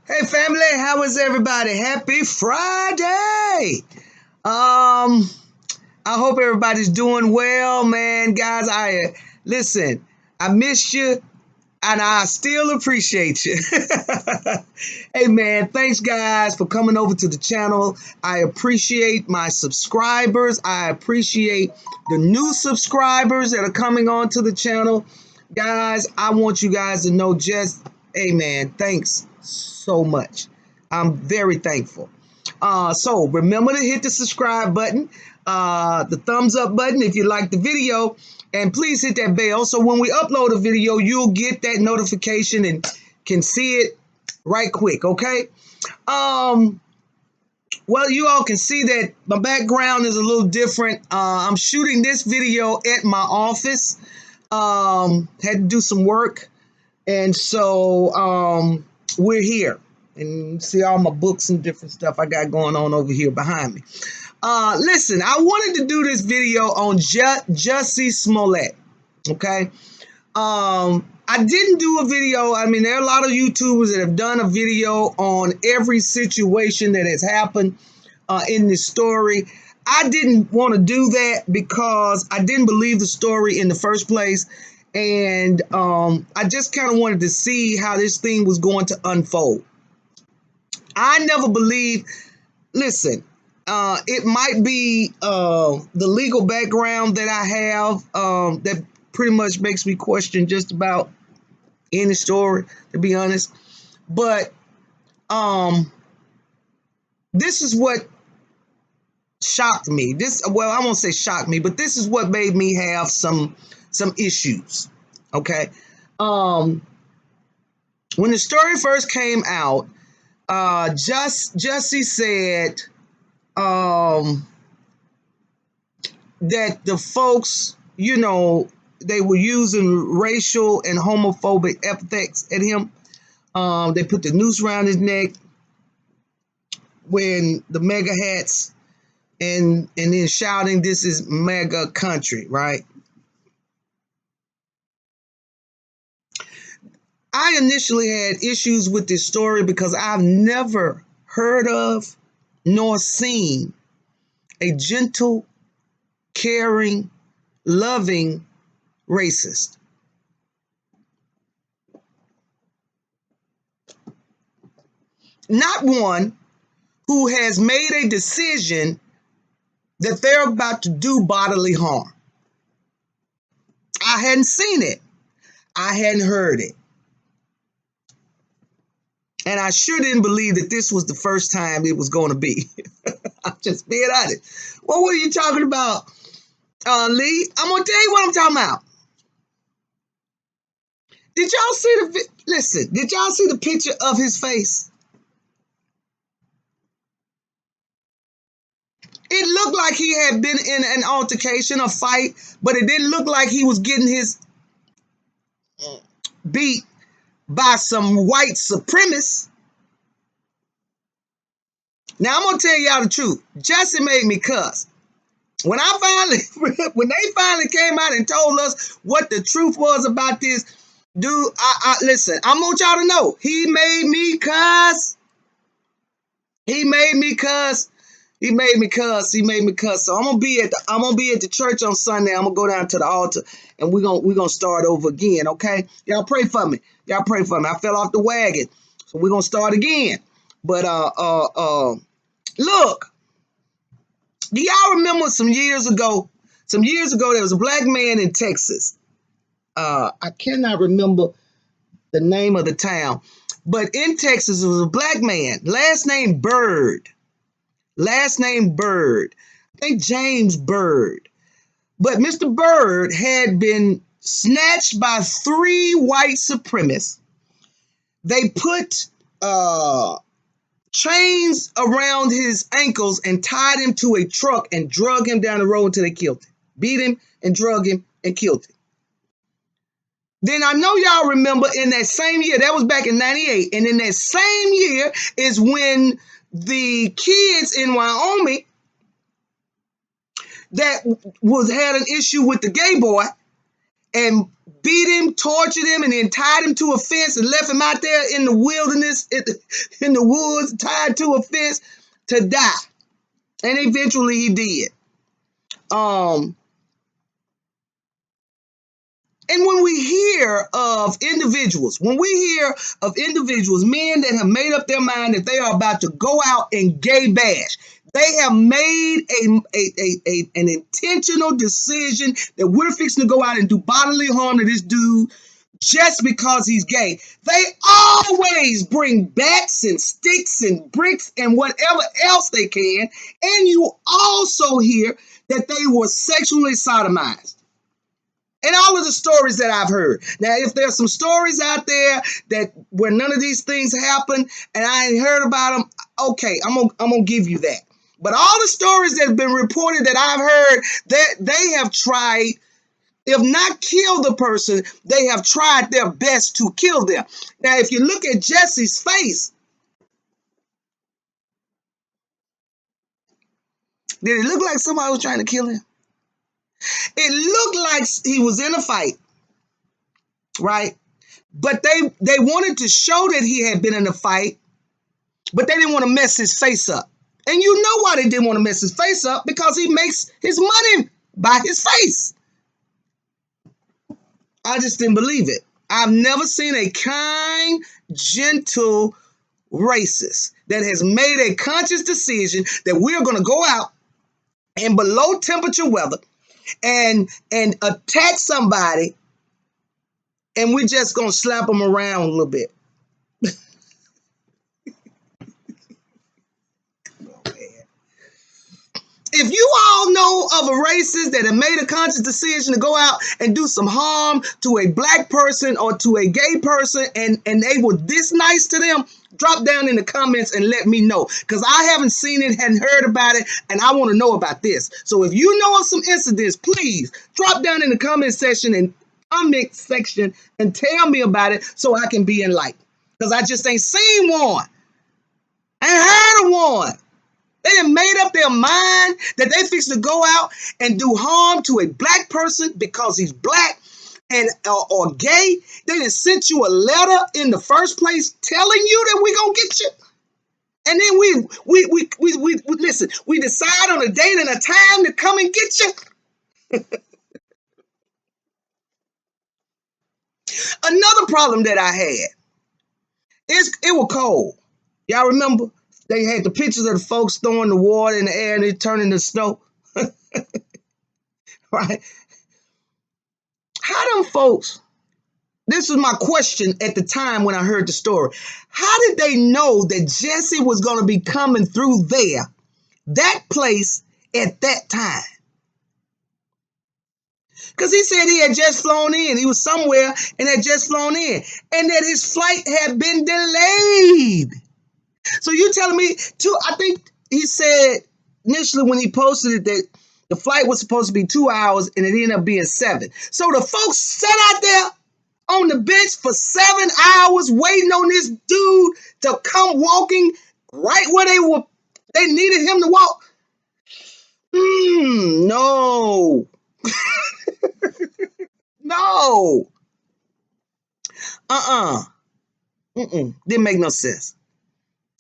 Hey family, how is everybody? Happy Friday. Um I hope everybody's doing well, man. Guys, I listen, I missed you and I still appreciate you. Hey man, thanks guys for coming over to the channel. I appreciate my subscribers. I appreciate the new subscribers that are coming onto the channel. Guys, I want you guys to know just, hey man, thanks so much. I'm very thankful. So remember to hit the subscribe button, the thumbs up button if you like the video, and please hit that bell so when we upload a video, you'll get that notification and can see it right quick, okay? Well, you all can see that my background is a little different. I'm shooting this video at my office. Had to do some work, and so we're here. And see all my books and different stuff I got going on over here behind me. Listen, I wanted to do this video on Jussie Smollett, okay? I didn't do a video. I mean, there are a lot of YouTubers that have done a video on every situation that has happened in this story. I didn't want to do that because I didn't believe the story in the first place. And I just kind of wanted to see how this thing was going to unfold. I never believed, listen, it might be the legal background that I have that pretty much makes me question just about any story, to be honest. But this is what shocked me. Well, I won't say shocked me, but this is what made me have some issues. Okay. When the story first came out, Jussie said that the folks, they were using racial and homophobic epithets at him. They put the noose around his neck, wearing the mega hats, and then shouting, "This is mega country," right? I initially had issues with this story because I've never heard of nor seen a gentle, caring, loving racist. Not one who has made a decision that they're about to do bodily harm. I hadn't seen it. I hadn't heard it. And I sure didn't believe that this was the first time it was going to be. I'm just being honest. Well, what are you talking about, Lee? I'm going to tell you what I'm talking about. Did y'all see did y'all see the picture of his face? It looked like he had been in an altercation, a fight, but it didn't look like he was getting his beat by some white supremacists. Now, I'm going to tell y'all the truth. Jussie made me cuss. When they finally came out and told us what the truth was about this, dude, listen, I want y'all to know, he made me cuss. He made me cuss. He made me cuss. He made me cuss. So I'm gonna be at the church on Sunday. I'm gonna go down to the altar and we're gonna start over again. Okay, y'all pray for me. Y'all pray for me. I fell off the wagon, so we're gonna start again. But look, do y'all remember some years ago? Some years ago, there was a black man in Texas. I cannot remember the name of the town, but in Texas, there was a black man, last name Bird. Last name Bird. I think James Bird. But Mr. Bird had been snatched by 3 white supremacists. They put chains around his ankles and tied him to a truck and drug him down the road until they killed him. Beat him and drug him and killed him. Then I know y'all remember in that same year, that was back in 98, and in that same year is when the kids in Wyoming that had an issue with the gay boy, and beat him, tortured him, and then tied him to a fence and left him out there in the wilderness, in the woods, tied to a fence to die. And eventually he did. And when we hear of individuals, men that have made up their mind that they are about to go out and gay bash, they have made an intentional decision that we're fixing to go out and do bodily harm to this dude just because he's gay. They always bring bats and sticks and bricks and whatever else they can. And you also hear that they were sexually sodomized. And all of the stories that I've heard. Now, if there's some stories out there that where none of these things happen and I ain't heard about them, okay, I'm gonna give you that. But all the stories that have been reported that I've heard, that they have tried, if not kill the person, they have tried their best to kill them. Now, if you look at Jussie's face, did it look like somebody was trying to kill him? It looked like he was in a fight, right? But they wanted to show that he had been in a fight, but they didn't want to mess his face up. And you know why they didn't want to mess his face up? Because he makes his money by his face. I just didn't believe it. I've never seen a kind, gentle racist that has made a conscious decision that we're going to go out in below temperature weather and attack somebody, and we're just going to slap them around a little bit. If you all know of a racist that have made a conscious decision to go out and do some harm to a black person or to a gay person, and they were this nice to them, drop down in the comments and let me know. Because I haven't seen it, hadn't heard about it, and I want to know about this. So if you know of some incidents, please drop down in the comment section and tell me about it so I can be enlightened. Because I just ain't seen one. I ain't heard of one. They done made up their mind that they fix to go out and do harm to a black person because he's black and or gay. They done sent you a letter in the first place telling you that we gonna get you. And then we listen, we decide on a date and a time to come and get you. Another problem that I had is it was cold. Y'all remember? They had the pictures of the folks throwing the water in the air and it turning to snow. Right? How them folks, this was my question at the time when I heard the story. How did they know that Jussie was going to be coming through there, that place, at that time? Because he said he had just flown in. He was somewhere and had just flown in. And that his flight had been delayed. So you telling me, I think he said initially when he posted it that the flight was supposed to be 2 hours and it ended up being 7. So the folks sat out there on the bench for 7 hours waiting on this dude to come walking right where they needed him to walk. No. No. Didn't make no sense.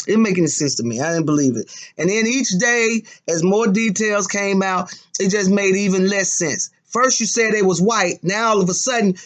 It didn't make any sense to me. I didn't believe it. And then each day, as more details came out, it just made even less sense. First, you said they was white. Now, all of a sudden,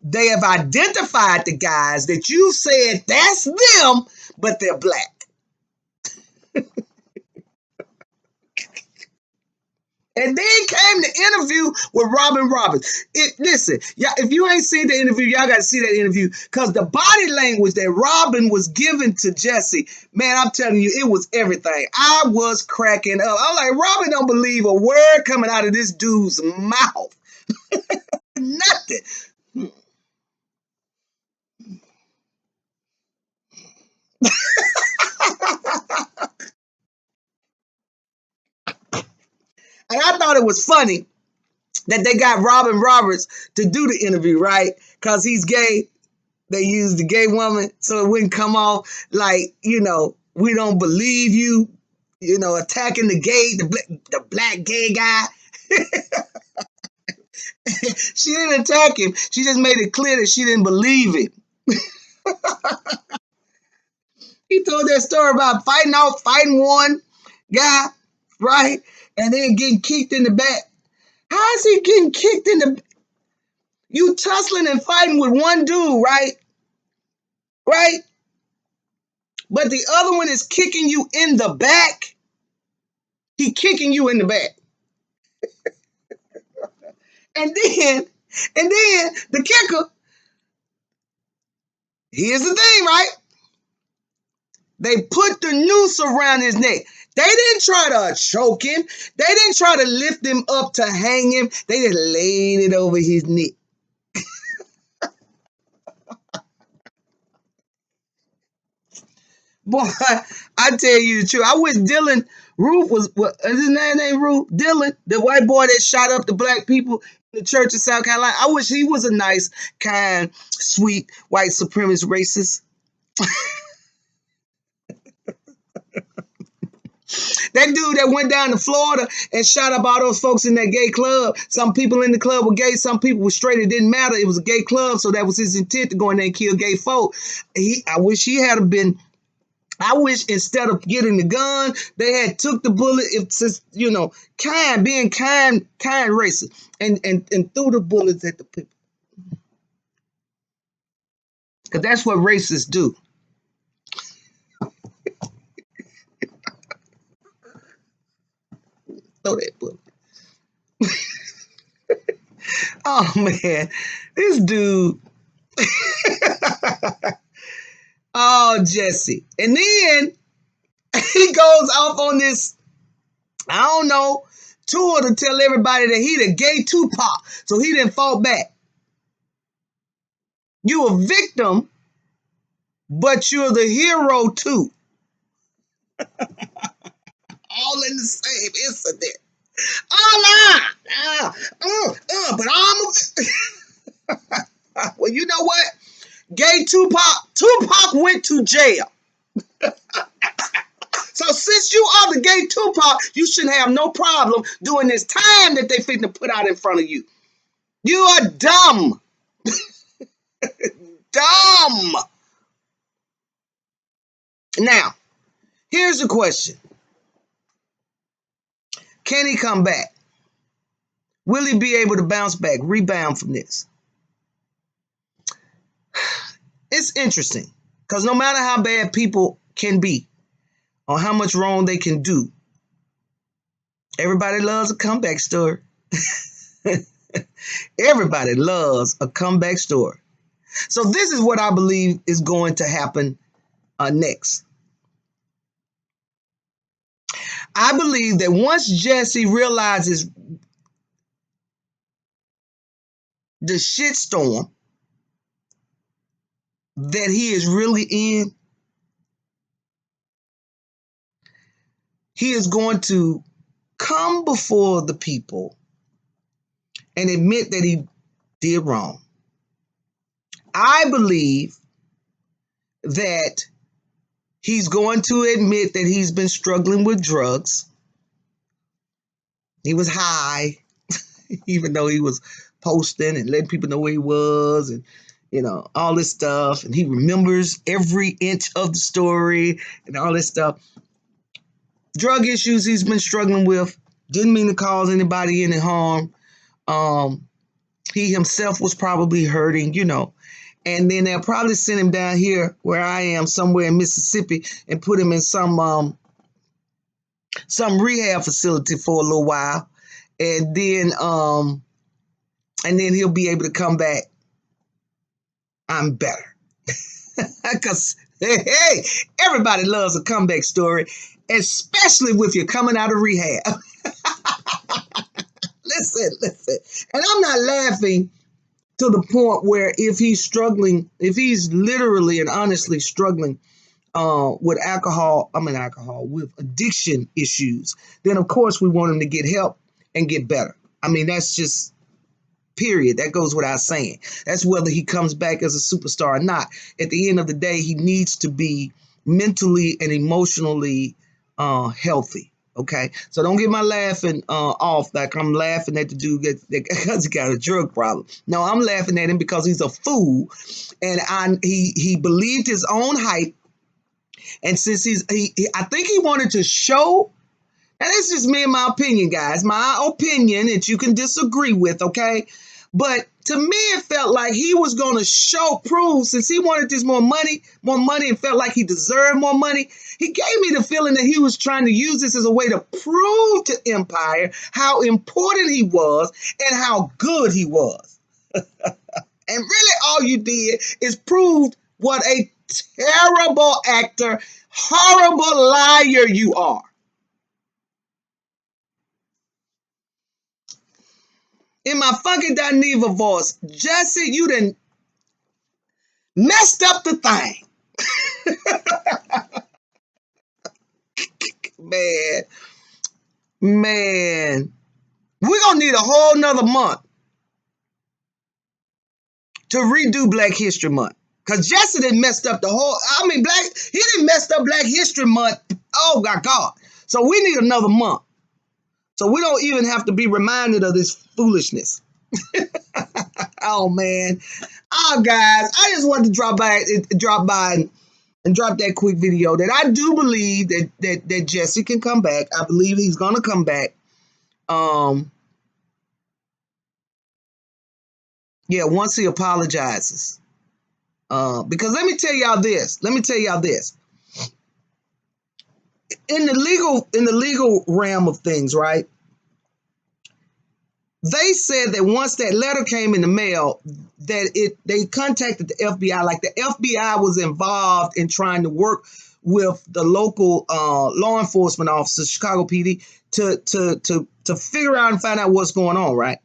they have identified the guys that you said that's them, but they're black. And then came the interview with Robin Roberts. Listen, if you ain't seen the interview, y'all got to see that interview because the body language that Robin was giving to Jussie, man, I'm telling you, it was everything. I was cracking up. I'm like, Robin don't believe a word coming out of this dude's mouth. Nothing. And I thought it was funny that they got Robin Roberts to do the interview, right? Because he's gay. They used the gay woman so it wouldn't come off like, we don't believe you, attacking the gay, the black gay guy. She didn't attack him. She just made it clear that she didn't believe it. He told that story about fighting one guy, right? And then getting kicked in the back. How is he getting kicked in the? You tussling and fighting with one dude, right? Right? But the other one is kicking you in the back. He kicking you in the back. And then the kicker, here's the thing, right? They put the noose around his neck. They didn't try to choke him. They didn't try to lift him up to hang him. They just laid it over his neck. Boy, I tell you the truth. I wish Dylan Roof was, what is his name Roof? Dylan, the white boy that shot up the black people in the church in South Carolina. I wish he was a nice, kind, sweet, white supremacist racist. That dude that went down to Florida and shot up all those folks in that gay club. Some people in the club were gay, some people were straight. It didn't matter. It was a gay club, so that was his intent to go in there and kill gay folk. I wish he had been. I wish instead of getting the gun, they had took the bullet. If being kind racist, and threw the bullets at the people, because that's what racists do. Throw that bullet. Oh man, this dude. Oh, Jussie. And then he goes off on this, I don't know, tour to tell everybody that he the gay Tupac. So he didn't fall back. You a victim, but you're the hero too. All in the same incident. Oh, but I'm a... Well, you know what? Gay Tupac went to jail. So since you are the gay Tupac, you shouldn't have no problem doing this time that they finna put out in front of you. You are dumb. Dumb. Now, here's the question. Can he come back? Will he be able to bounce back, rebound from this? It's interesting, because no matter how bad people can be or how much wrong they can do, everybody loves a comeback story. Everybody loves a comeback story. So this is what I believe is going to happen next. I believe that once Jussie realizes the shitstorm that he is really in, he is going to come before the people and admit that he did wrong. I believe that he's going to admit that he's been struggling with drugs. He was high, even though he was posting and letting people know where he was and, all this stuff. And he remembers every inch of the story and all this stuff. Drug issues he's been struggling with. Didn't mean to cause anybody any harm. He himself was probably hurting, And then they'll probably send him down here where I am, somewhere in Mississippi, and put him in some rehab facility for a little while. And then he'll be able to come back. I'm better. Because, hey, everybody loves a comeback story, especially if you're coming out of rehab. Listen. And I'm not laughing to the point where if he's literally and honestly struggling with with addiction issues, then of course we want him to get help and get better. I mean, that's just period. That goes without saying. That's whether he comes back as a superstar or not. At the end of the day, he needs to be mentally and emotionally healthy. Okay, so don't get my laughing off like I'm laughing at the dude because he got a drug problem. No, I'm laughing at him because he's a fool, and he believed his own hype, and since I think he wanted to show. And that's just me and my opinion, guys. My opinion that you can disagree with, okay? But to me, it felt like he was going to prove, since he wanted this more money, and felt like he deserved more money. He gave me the feeling that he was trying to use this as a way to prove to Empire how important he was and how good he was. And really all you did is prove what a terrible actor, horrible liar you are. In my fucking Dineva voice, Jussie, you done messed up the thing. Man, man. We're going to need a whole nother month to redo Black History Month. Because Jussie done messed up he done messed up Black History Month. Oh, my God. So we need another month. So we don't even have to be reminded of this foolishness. Oh, man. Oh, guys, I just wanted to drop by and drop that quick video that I do believe that Jussie can come back. I believe he's gonna come back. Yeah, once he apologizes. Because let me tell y'all this. In the legal realm of things, right? They said that once that letter came in the mail, that they contacted the FBI, like the FBI was involved in trying to work with the local law enforcement officers, Chicago PD, to figure out and find out what's going on, right?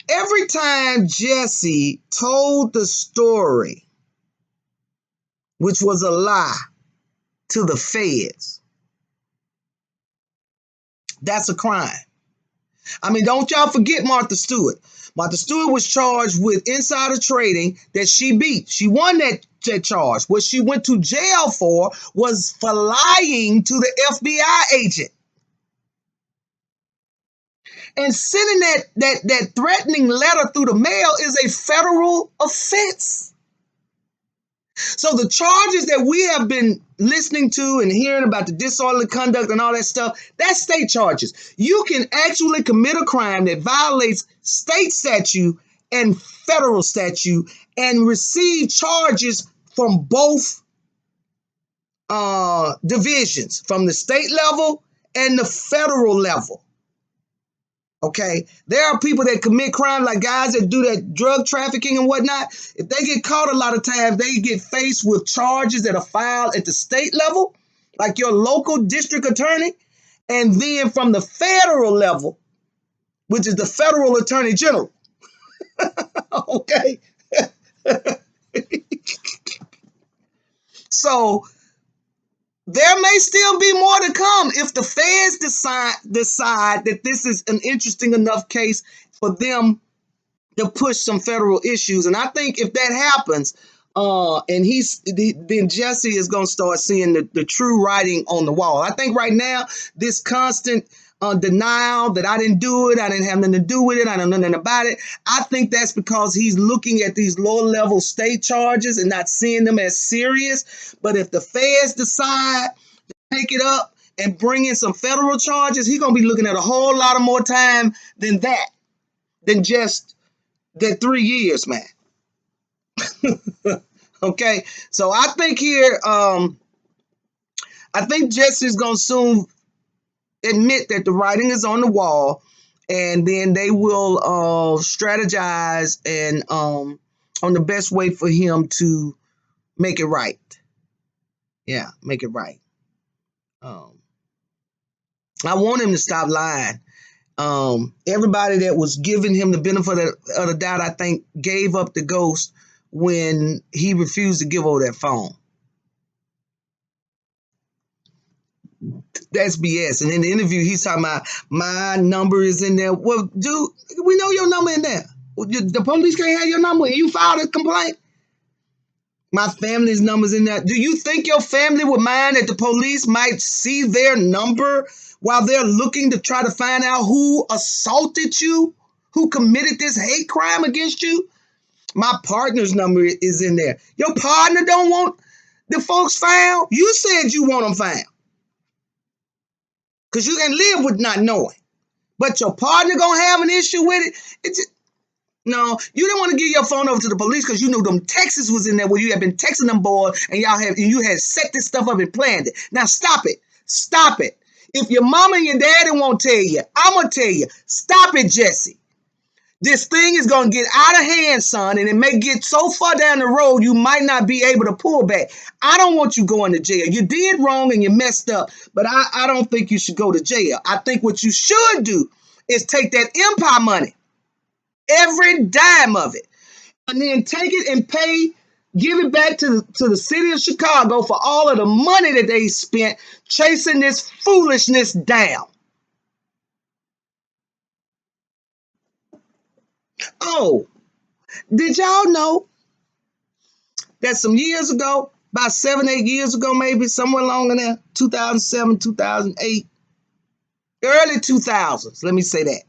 Every time Jussie told the story, which was a lie, to the feds, that's a crime. I mean, don't y'all forget Martha Stewart. Martha Stewart was charged with insider trading that she beat. She won that charge. What she went to jail for was for lying to the FBI agent. And sending that threatening letter through the mail is a federal offense. So the charges that we have been listening to and hearing about, the disorderly conduct and all that stuff, that's state charges. You can actually commit a crime that violates state statute and federal statute and receive charges from both divisions, from the state level and the federal level. Okay, there are people that commit crime, like guys that do that drug trafficking and whatnot. If they get caught, a lot of times they get faced with charges that are filed at the state level, like your local district attorney, and then from the federal level, which is the federal attorney general. Okay. So there may still be more to come if the feds decide that this is an interesting enough case for them to push some federal issues. And I think if that happens, then Jussie is going to start seeing the true writing on the wall. I think right now, this constant denial that I didn't do it, I didn't have nothing to do with it, I don't know nothing about it, I think that's because he's looking at these low-level state charges and not seeing them as serious. But if the feds decide to take it up and bring in some federal charges, he's going to be looking at a whole lot of more time than just that 3 years, man. Okay, so I think here, I think Jussie's going to soon admit that the writing is on the wall, and then they will strategize and on the best way for him to make it right. Yeah, make it right. I want him to stop lying. Everybody that was giving him the benefit of the doubt, I think, gave up the ghost when he refused to give over that phone. That's BS. And in the interview, he's talking about my number is in there. Well, dude, we know your number in there. The police can't have your number and you filed a complaint. My family's number's in there. Do you think your family would mind that the police might see their number while they're looking to try to find out who assaulted you, who committed this hate crime against you? My partner's number is in there. Your partner don't want the folks found? You said you want them found. Because you can live with not knowing. But your partner gonna have an issue with it? No, you didn't want to give your phone over to the police because you knew them texts was in there where you had been texting them boys and you had set this stuff up and planned it. Now stop it. Stop it. If your mama and your daddy won't tell you, I'm going to tell you. Stop it, Jussie. This thing is going to get out of hand, son, and it may get so far down the road you might not be able to pull back. I don't want you going to jail. You did wrong and you messed up, but I don't think you should go to jail. I think what you should do is take that Empire money, every dime of it, and then take it and give it back to the city of Chicago for all of the money that they spent chasing this foolishness down. Oh, did y'all know that some years ago, about 7, 8 years ago, maybe somewhere along in there, 2007, 2008, early 2000s, let me say that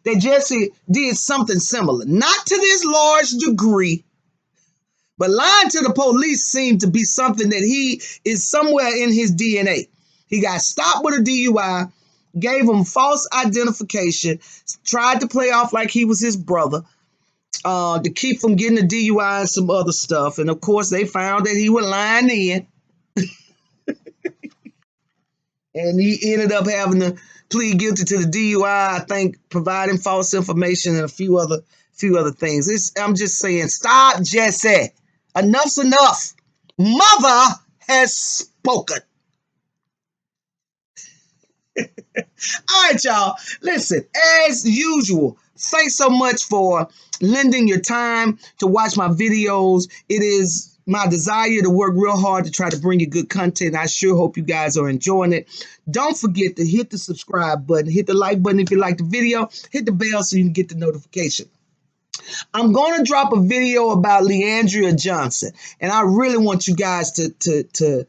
Jussie did something similar, not to this large degree, but lying to the police seemed to be something that he is somewhere in his DNA. He got stopped with a DUI, gave him false identification, tried to play off like he was his brother to keep from getting a DUI and some other stuff. And of course, they found that he was lying in. And he ended up having to plead guilty to the DUI, I think, providing false information and a few other things. I'm just saying, stop, Jussie. Enough's enough. Mother has spoken. All right, y'all. Listen, as usual, thanks so much for lending your time to watch my videos. It is my desire to work real hard to try to bring you good content. I sure hope you guys are enjoying it. Don't forget to hit the subscribe button, hit the like button if you like the video, hit the bell so you can get the notification. I'm going to drop a video about Leandria Johnson, and I really want you guys to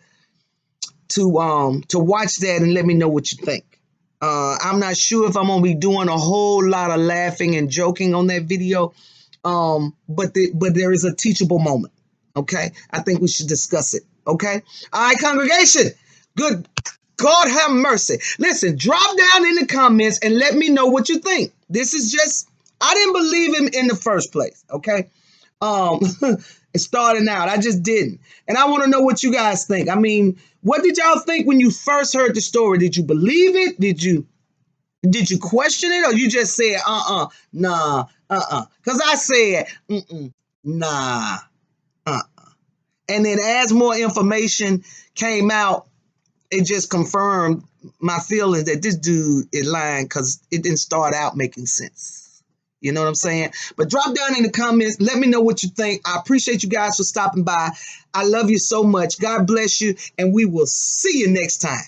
watch that and let me know what you think. I'm not sure if I'm going to be doing a whole lot of laughing and joking on that video, but there is a teachable moment. Okay, I think we should discuss it. Okay, all right, congregation. Good God have mercy. Listen, drop down in the comments and let me know what you think. This is just, I didn't believe him in the first place. Okay, starting out, I just didn't, and I want to know what you guys think. I mean, what did y'all think when you first heard the story? Did you believe it? Did you question it, or you just said nah, because I said nah. And then as more information came out, it just confirmed my feelings that this dude is lying because it didn't start out making sense. You know what I'm saying? But drop down in the comments. Let me know what you think. I appreciate you guys for stopping by. I love you so much. God bless you, and we will see you next time.